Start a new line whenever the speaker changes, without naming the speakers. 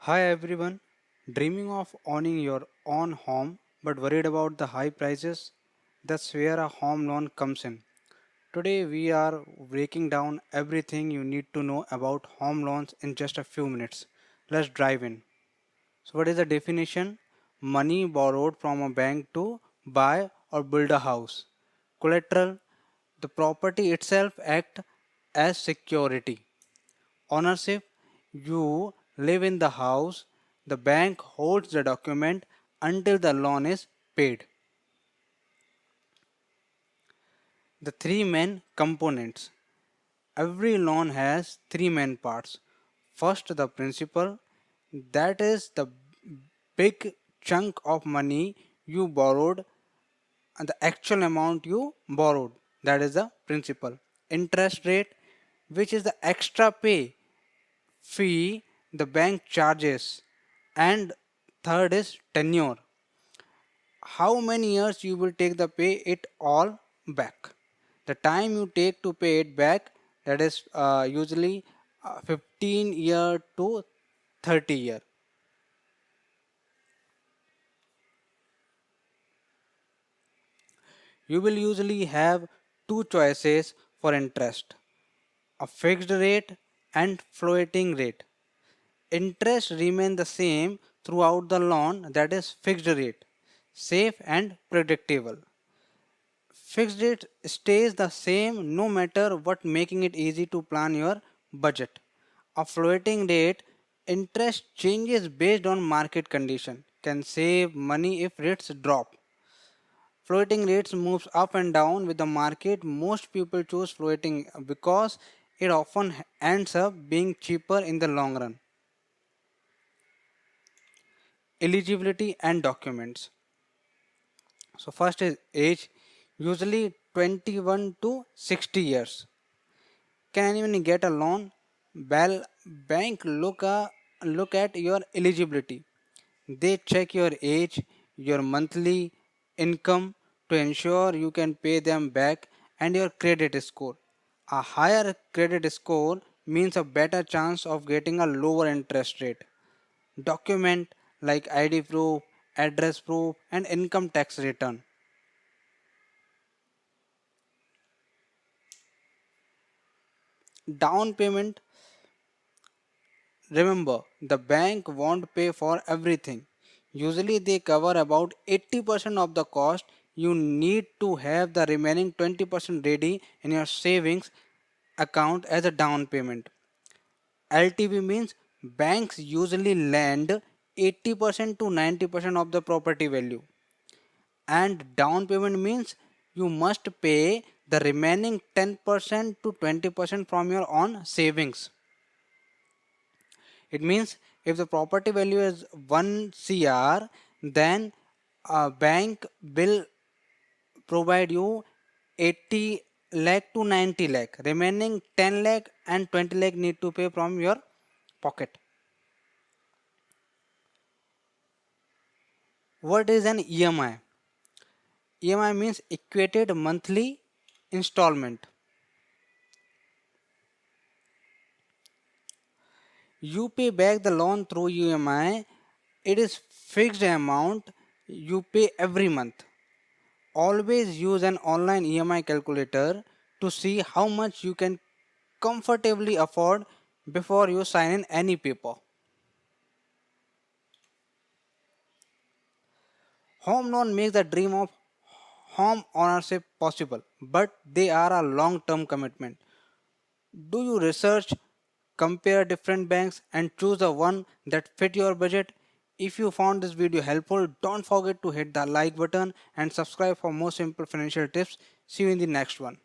Hi everyone, dreaming of owning your own home but worried about the high prices? That's where a home loan comes in. Today we are breaking down everything you need to know about home loans in just a few minutes. Let's dive in. So, what is the definition? Money borrowed from a bank to buy or build a house. Collateral, the property itself act as security. Ownership, you live in the house, the bank holds the document until the loan is paid. The three main components. Every loan has three main parts. First, the principal, that is the big chunk of money you borrowed and the actual amount you borrowed, that is the principal. Interest rate, which is the extra pay fee the bank charges, and third is tenure, how many years you will take the pay it all back. The time you take to pay it back, that is usually 15 year to 30 year. You will usually have two choices for interest, a fixed rate and floating rate. Interest remain the same throughout the loan, that is fixed rate, safe and predictable. Fixed rate stays the same no matter what, making it easy to plan your budget. A floating rate interest changes based on market condition, can save money if rates drop. Floating rates moves up and down with the market. Most people choose floating because it often ends up being cheaper in the long run. Eligibility and documents. So first is age, usually 21 to 60 years. Can anyone get a loan? Well, bank look at your eligibility. They check your age, your monthly income to ensure you can pay them back, and your credit score. A higher credit score means a better chance of getting a lower interest rate. Document like ID proof, address proof, and income tax return. Down payment. Remember, the bank won't pay for everything. Usually, they cover about 80% of the cost. You need to have the remaining 20% ready in your savings account as a down payment. LTV means banks usually lend 80% to 90% of the property value. And down payment means you must pay the remaining 10% to 20% from your own savings. It means if the property value is 1 CR, then a bank will provide you 80 lakh to 90 lakh. Remaining 10 lakh and 20 lakh need to pay from your pocket. What is an EMI? EMI means equated monthly installment. You pay back the loan through EMI. It is fixed amount you pay every month. Always use an online EMI calculator to see how much you can comfortably afford before you sign in any paper. Home loan makes the dream of home ownership possible, but they are a long term commitment. Do you research, compare different banks, and choose the one that fit your budget? If you found this video helpful, don't forget to hit the like button and subscribe for more simple financial tips. See you in the next one.